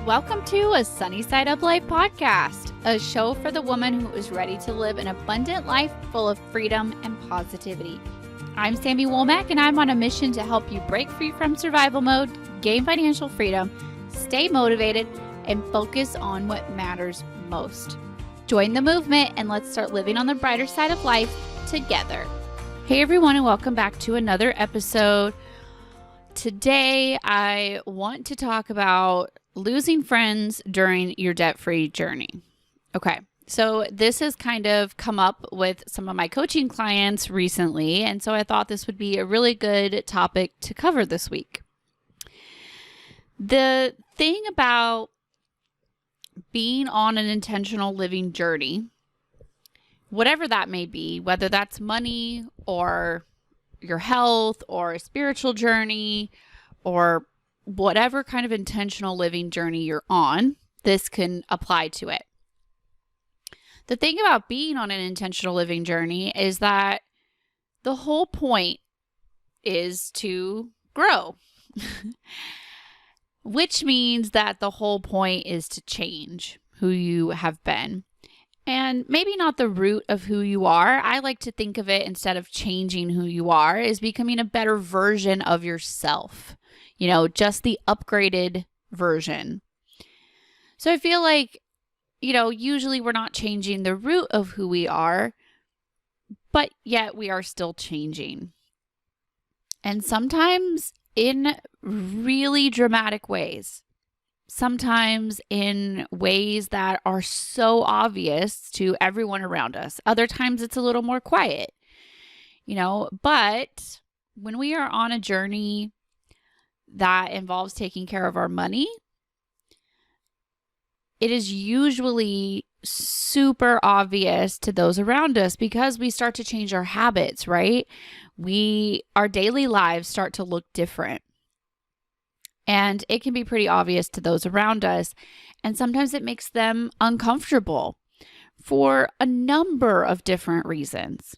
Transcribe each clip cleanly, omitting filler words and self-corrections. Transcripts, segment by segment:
Welcome to a Sunny Side Up Life podcast, a show for the woman who is ready to live an abundant life full of freedom and positivity. I'm Sami and I'm on a mission to help you break free from survival mode, gain financial freedom, stay motivated, and focus on what matters most. Join the movement and let's start living on the brighter side of life together. Hey everyone, and welcome back to another episode. Today, I want to talk about losing friends during your debt-free journey. Okay, so this has kind of come up with some of my coaching clients recently, and so I thought this would be a really good topic to cover this week. The thing about being on an intentional living journey, whatever that may be, whether that's money or your health or a spiritual journey or whatever kind of intentional living journey you're on, this can apply to it. The thing about being on an intentional living journey is that the whole point is to grow, which means that the whole point is to change who you have been. And maybe not the root of who you are. I like to think of it, instead of changing who you are, is becoming a better version of yourself. You know, just the upgraded version. So I feel like, usually we're not changing the root of who we are, but yet we are still changing. And sometimes in really dramatic ways. Sometimes in ways that are so obvious to everyone around us. Other times it's a little more quiet, but when we are on a journey that involves taking care of our money, it is usually super obvious to those around us because we start to change our habits, right? Our daily lives start to look different. And it can be pretty obvious to those around us. And sometimes it makes them uncomfortable for a number of different reasons.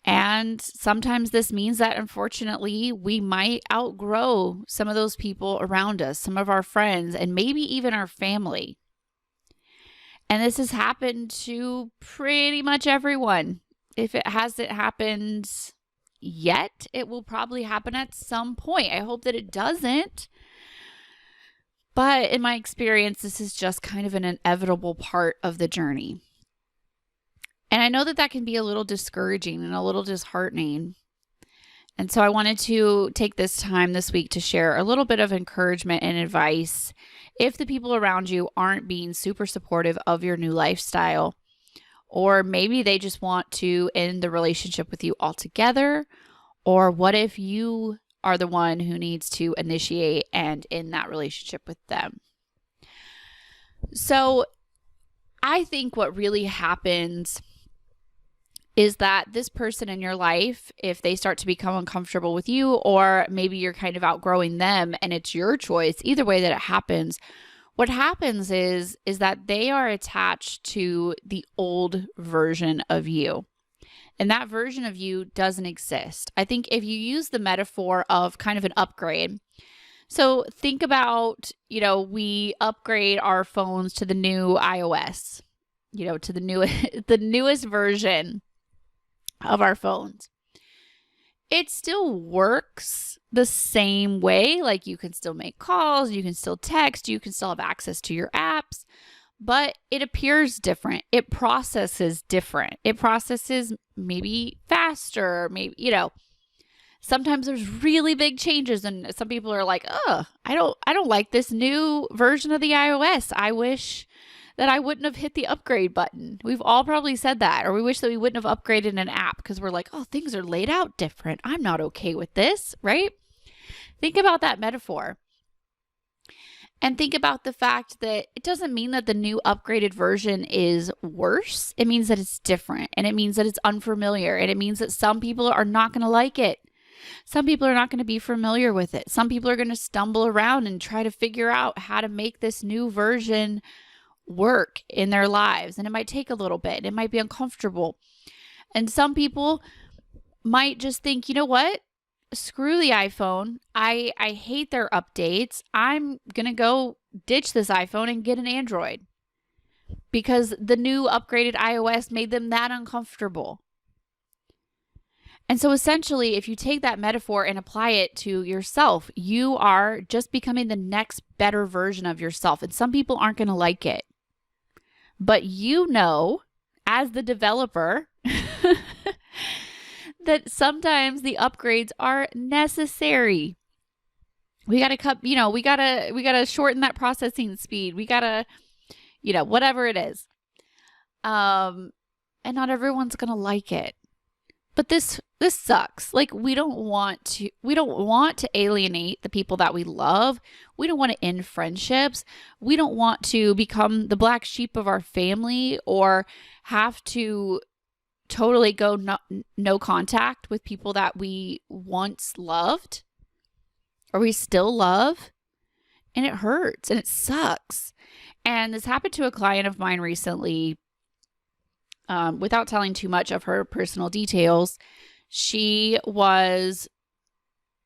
And sometimes this means that, unfortunately, we might outgrow some of those people around us, some of our friends, and maybe even our family. And this has happened to pretty much everyone. If it hasn't happened yet, it will probably happen at some point. I hope that it doesn't. But in my experience, this is just kind of an inevitable part of the journey. And I know that can be a little discouraging and a little disheartening. And so I wanted to take this time this week to share a little bit of encouragement and advice if the people around you aren't being super supportive of your new lifestyle. Or maybe they just want to end the relationship with you altogether. Or what if you are the one who needs to initiate and end that relationship with them? So I think what really happens is that this person in your life, if they start to become uncomfortable with you, or maybe you're kind of outgrowing them and it's your choice, either way that it happens, what happens is that they are attached to the old version of you. And that version of you doesn't exist. I think if you use the metaphor of kind of an upgrade, so think about, we upgrade our phones to the new iOS, to the newest version of our phones. It still works the same way. Like, you can still make calls, you can still text, you can still have access to your apps, but it appears different. It processes different. It processes maybe faster, maybe, sometimes there's really big changes and some people are like, "Oh, I don't like this new version of the iOS. I wish that I wouldn't have hit the upgrade button." We've all probably said that, or we wish that we wouldn't have upgraded an app because we're like, "Oh, things are laid out different. I'm not okay with this," right? Think about that metaphor. And think about the fact that it doesn't mean that the new upgraded version is worse. It means that it's different, and it means that it's unfamiliar, and it means that some people are not going to like it. Some people are not going to be familiar with it. Some people are going to stumble around and try to figure out how to make this new version work in their lives. And it might take a little bit. It might be uncomfortable. And some people might just think, you know what? screw the iPhone. I hate their updates. I'm going to go ditch this iPhone and get an Android because the new upgraded iOS made them that uncomfortable. And so essentially, if you take that metaphor and apply it to yourself, you are just becoming the next better version of yourself. And some people aren't going to like it. But you know, as the developer, that sometimes the upgrades are necessary. We got to cut, we got to shorten that processing speed. We got to, whatever it is. And not everyone's going to like it. But this sucks. Like, we don't want to alienate the people that we love. We don't want to end friendships. We don't want to become the black sheep of our family or have to totally go no contact with people that we once loved or we still love. And it hurts and it sucks. And this happened to a client of mine recently. Without telling too much of her personal details, she was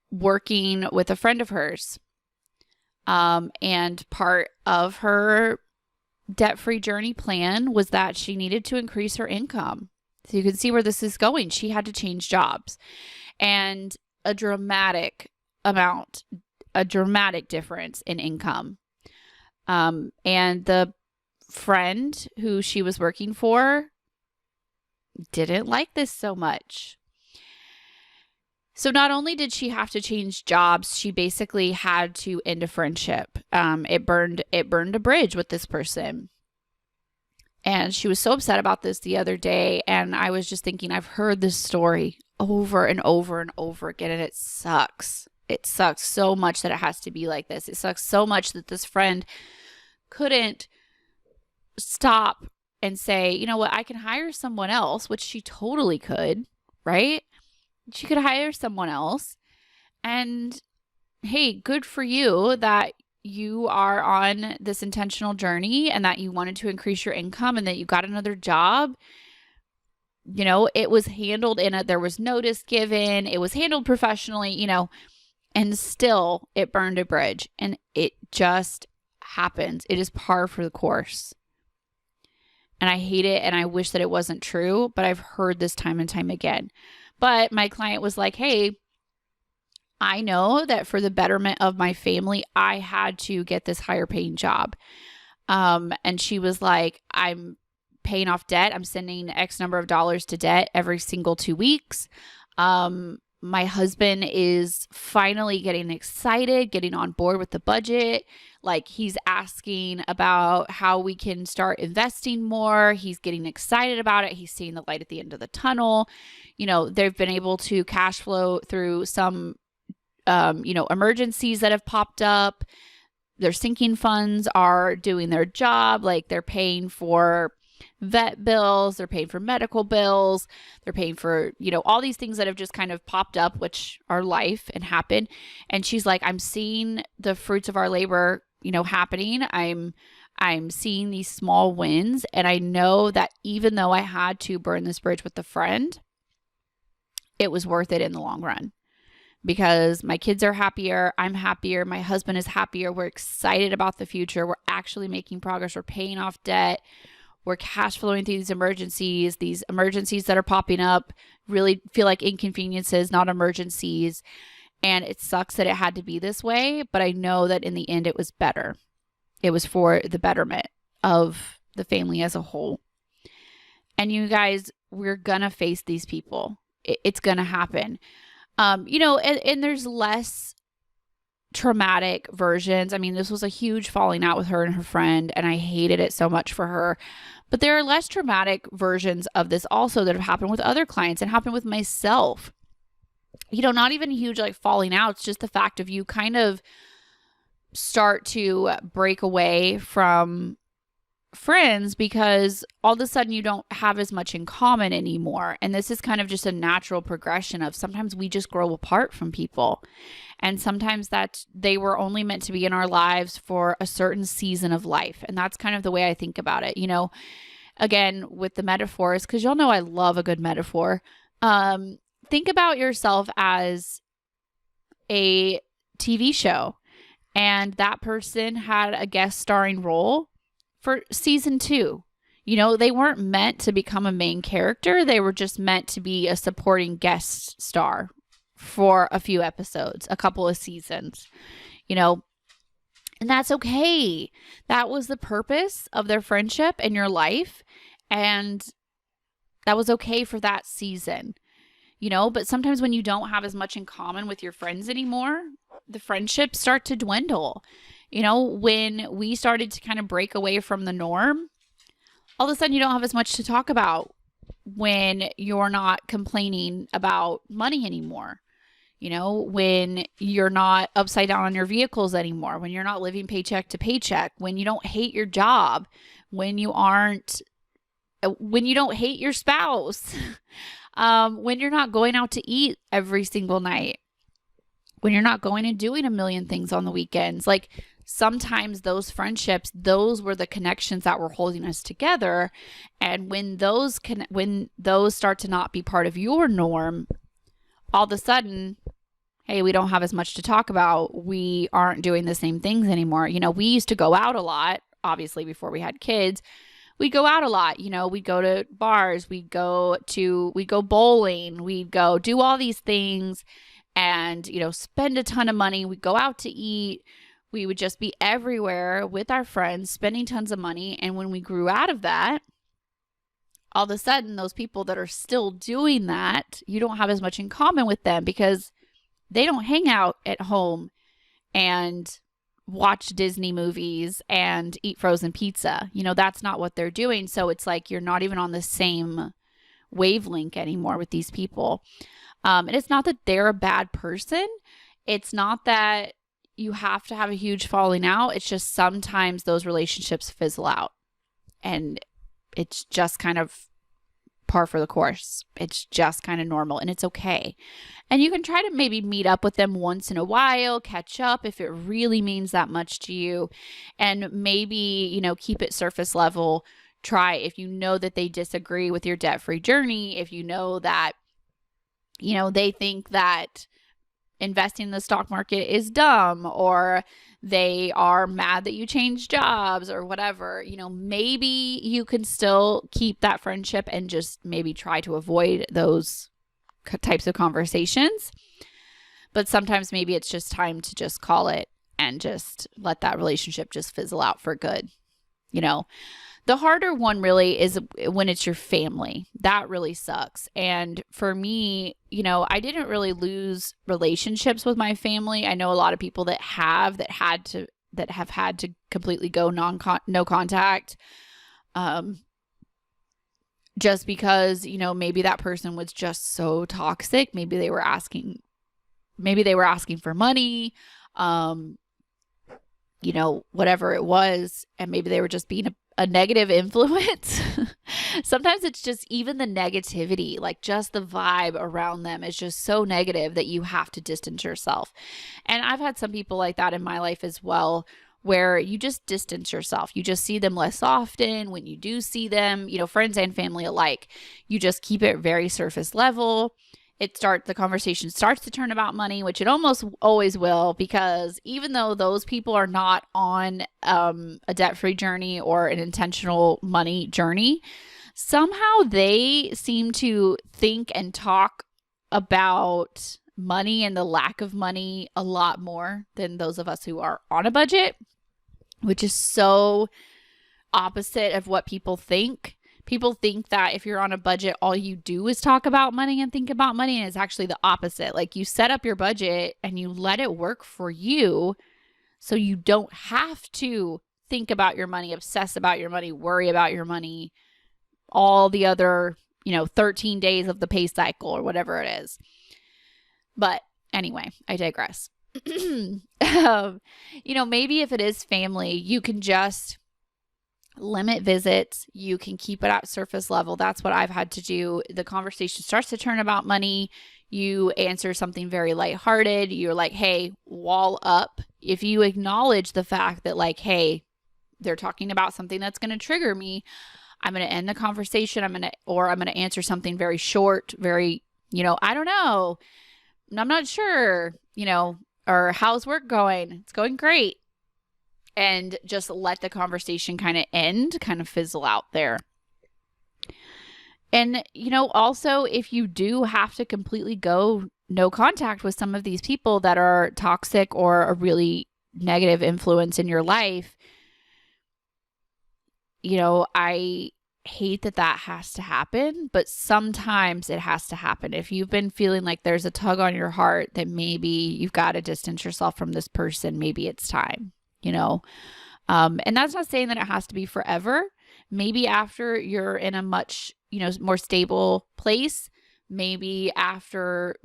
working with a friend of hers. And part of her debt-free journey plan was that she needed to increase her income. So you can see where this is going. She had to change jobs, and a dramatic difference in income. And the friend who she was working for didn't like this so much. So not only did she have to change jobs, she basically had to end a friendship. It burned a bridge with this person. And she was so upset about this the other day. And I was just thinking, I've heard this story over and over and over again, and it sucks. It sucks so much that it has to be like this. It sucks so much that this friend couldn't stop and say, you know what, I can hire someone else, which she totally could, right? She could hire someone else. And hey, good for you that you are on this intentional journey and that you wanted to increase your income and that you got another job. It was handled there was notice given, it was handled professionally, and still it burned a bridge. And it just happens. It is par for the course. And I hate it, and I wish that it wasn't true, but I've heard this time and time again. But my client was like, hey, I know that for the betterment of my family, I had to get this higher paying job. And she was like, I'm paying off debt. I'm sending X number of dollars to debt every single 2 weeks. My husband is finally getting excited, getting on board with the budget. Like, he's asking about how we can start investing more. He's getting excited about it. He's seeing the light at the end of the tunnel. They've been able to cash flow through some, emergencies that have popped up. Their sinking funds are doing their job. Like, they're paying for vet bills, they're paying for medical bills, they're paying for, all these things that have just kind of popped up, which are life and happen. And she's like, I'm seeing the fruits of our labor, happening. I'm seeing these small wins. And I know that even though I had to burn this bridge with the friend, it was worth it in the long run because my kids are happier. I'm happier. My husband is happier. We're excited about the future. We're actually making progress. We're paying off debt. We're cash flowing through these emergencies that are popping up really feel like inconveniences, not emergencies. And it sucks that it had to be this way, but I know that in the end it was better. It was for the betterment of the family as a whole. And you guys, we're going to face these people. It's going to happen. And there's less traumatic versions. I mean, this was a huge falling out with her and her friend, and I hated it so much for her. But there are less traumatic versions of this also that have happened with other clients and happened with myself. Not even huge like falling out. It's just the fact of you kind of start to break away from friends because all of a sudden you don't have as much in common anymore. And this is kind of just a natural progression of sometimes we just grow apart from people. And sometimes that they were only meant to be in our lives for a certain season of life. And that's kind of the way I think about it. Again, with the metaphors, because y'all know I love a good metaphor. Think about yourself as a TV show and that person had a guest starring role for season 2. You know, they weren't meant to become a main character. They were just meant to be a supporting guest star for a few episodes, a couple of seasons, you know, and that's okay. That was the purpose of their friendship in your life. And that was okay for that season, you know, but sometimes when you don't have as much in common with your friends anymore, the friendships start to dwindle. You know, when we started to kind of break away from the norm, all of a sudden you don't have as much to talk about when you're not complaining about money anymore. You know, when you're not upside down on your vehicles anymore, when you're not living paycheck to paycheck, when you don't hate your job, when you don't hate your spouse, when you're not going out to eat every single night, when you're not going and doing a million things on the weekends. Like, sometimes those friendships, those were the connections that were holding us together. And when those start to not be part of your norm, all of a sudden, hey, we don't have as much to talk about. We aren't doing the same things anymore. You know, we used to go out a lot, obviously, before we had kids. We go out a lot, you know, we go to bars, we go bowling, we go do all these things and, you know, spend a ton of money. We go out to eat. We would just be everywhere with our friends, spending tons of money. And when we grew out of that, all of a sudden, those people that are still doing that, you don't have as much in common with them because they don't hang out at home and watch Disney movies and eat frozen pizza. You know, that's not what they're doing. So it's like you're not even on the same wavelength anymore with these people. And it's not that they're a bad person. It's not that you have to have a huge falling out. It's just sometimes those relationships fizzle out. And it's just kind of par for the course. It's just kind of normal and it's okay. And you can try to maybe meet up with them once in a while, catch up if it really means that much to you. And maybe, you know, keep it surface level. Try if you know that they disagree with your debt-free journey, if you know that, you know, they think that investing in the stock market is dumb, or they are mad that you changed jobs or whatever, you know, maybe you can still keep that friendship and just maybe try to avoid those types of conversations. But sometimes maybe it's just time to just call it and just let that relationship just fizzle out for good. You know, the harder one really is when it's your family. That really sucks. And for me, you know, I didn't really lose relationships with my family. I know a lot of people that have had to completely go no contact. Just because, you know, maybe that person was just so toxic. Maybe they were asking for money, you know, whatever it was. And maybe they were just being a negative influence. Sometimes it's just even the negativity, like just the vibe around them is just so negative that you have to distance yourself. And I've had some people like that in my life as well, where you just distance yourself. You just see them less often. When you do see them, you know, friends and family alike, you just keep it very surface level. The conversation starts to turn about money, which it almost always will, because even though those people are not on a debt-free journey or an intentional money journey, somehow they seem to think and talk about money and the lack of money a lot more than those of us who are on a budget, which is so opposite of what people think. People think that if you're on a budget, all you do is talk about money and think about money. And it's actually the opposite. Like, you set up your budget and you let it work for you so you don't have to think about your money, obsess about your money, worry about your money, all the other, 13 days of the pay cycle or whatever it is. But anyway, I digress. Maybe if it is family, you can just limit visits. You can keep it at surface level. That's what I've had to do. The conversation starts to turn about money. You answer something very lighthearted. You're like, hey, wall up. If you acknowledge the fact that, like, hey, they're talking about something that's going to trigger me, I'm going to end the conversation. I'm going to answer something very short, very, I don't know. I'm not sure, or how's work going? It's going great. And just let the conversation kind of end, kind of fizzle out there. And, also if you do have to completely go no contact with some of these people that are toxic or a really negative influence in your life, I hate that has to happen, but sometimes it has to happen. If you've been feeling like there's a tug on your heart that maybe you've got to distance yourself from this person, maybe it's time, and that's not saying that it has to be forever. Maybe after you're in a much, more stable place, maybe after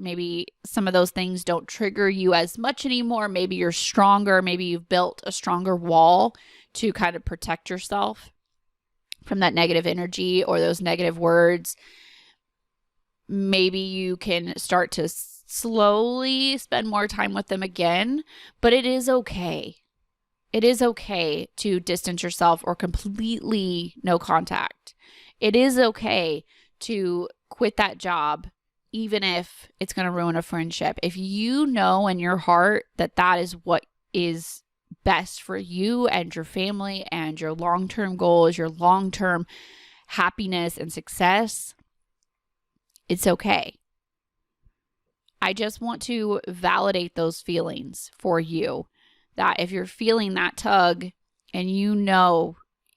some of those things don't trigger you as much anymore, maybe you're stronger, maybe you've built a stronger wall to kind of protect yourself from that negative energy or those negative words. Maybe you can start to slowly spend more time with them again, but it is okay. It is okay to distance yourself or completely no contact. It is okay to quit that job, even if it's going to ruin a friendship. If you know in your heart that that is what is best for you and your family and your long-term goals, your long-term happiness and success, it's okay. I just want to validate those feelings for you, that if you're feeling that tug and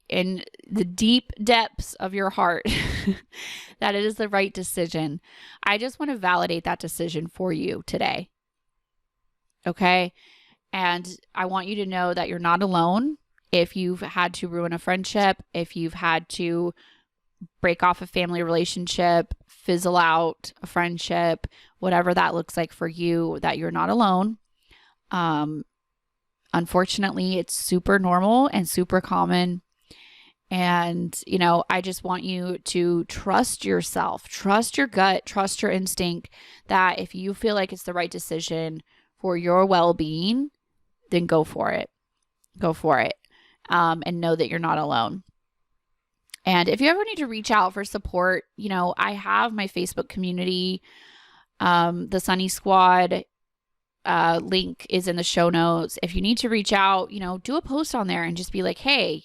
in the deep depths of your heart that it is the right decision, I just want to validate that decision for you today. Okay? And I want you to know that you're not alone. If you've had to ruin a friendship, if you've had to break off a family relationship, fizzle out a friendship, whatever that looks like for you, that you're not alone. Unfortunately, it's super normal and super common. And, I just want you to trust yourself, trust your gut, trust your instinct, that if you feel like it's the right decision for your well-being, then go for it. Go for it. And know that you're not alone. And if you ever need to reach out for support, I have my Facebook community, the Sunny Squad. Link is in the show notes. If you need to reach out, do a post on there and just be like, hey,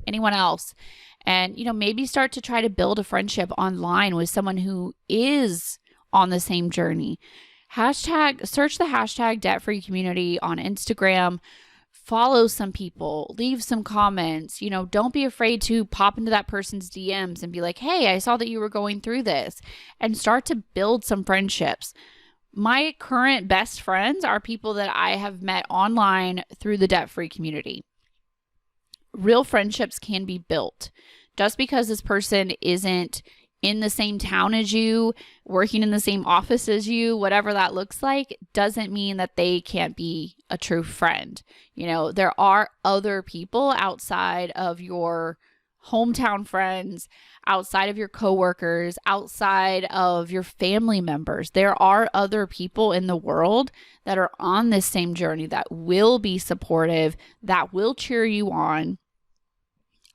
anyone else? And, maybe start to try to build a friendship online with someone who is on the same journey. Search the hashtag debt-free community on Instagram. Follow some people, leave some comments, don't be afraid to pop into that person's DMs and be like, hey, I saw that you were going through this, and start to build some friendships. My current best friends are people that I have met online through the debt-free community. Real friendships can be built. Just because this person isn't in the same town as you, working in the same office as you, whatever that looks like, doesn't mean that they can't be a true friend. There are other people outside of your hometown friends, outside of your coworkers, outside of your family members. There are other people in the world that are on this same journey that will be supportive, that will cheer you on.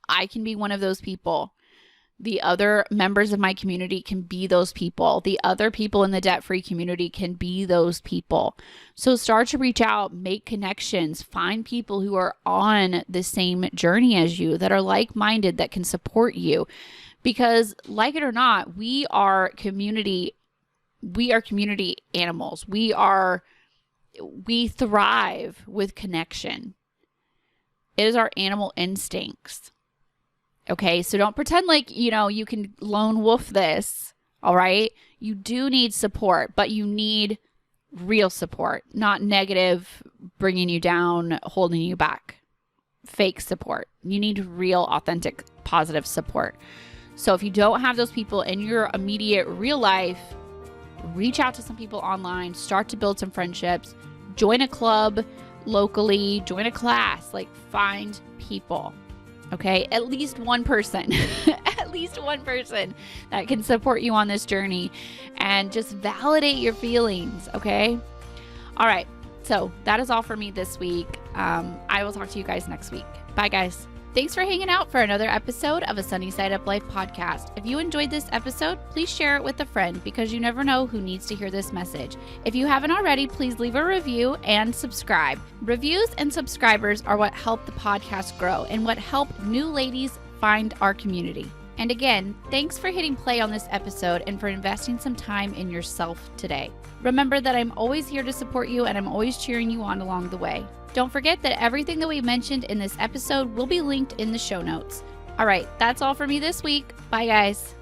I can be one of those people. The other members of my community can be those people. The other people in the debt-free community can be those people. So start to reach out, make connections, find people who are on the same journey as you, that are like-minded, that can support you. Because like it or not, we are community animals. We thrive with connection. It is our animal instincts. Okay, so don't pretend like, you can lone wolf this, all right? You do need support, but you need real support, not negative, bringing you down, holding you back, fake support. You need real, authentic, positive support. So if you don't have those people in your immediate real life, reach out to some people online, start to build some friendships, join a club locally, join a class, find people. Okay, at least one person, that can support you on this journey, and just validate your feelings. Okay. All right. So that is all for me this week. I will talk to you guys next week. Bye, guys. Thanks for hanging out for another episode of a Sunny Side Up Life podcast. If you enjoyed this episode, please share it with a friend because you never know who needs to hear this message. If you haven't already, please leave a review and subscribe. Reviews and subscribers are what help the podcast grow and what help new ladies find our community. And again, thanks for hitting play on this episode and for investing some time in yourself today. Remember that I'm always here to support you and I'm always cheering you on along the way. Don't forget that everything that we mentioned in this episode will be linked in the show notes. All right, that's all for me this week. Bye, guys.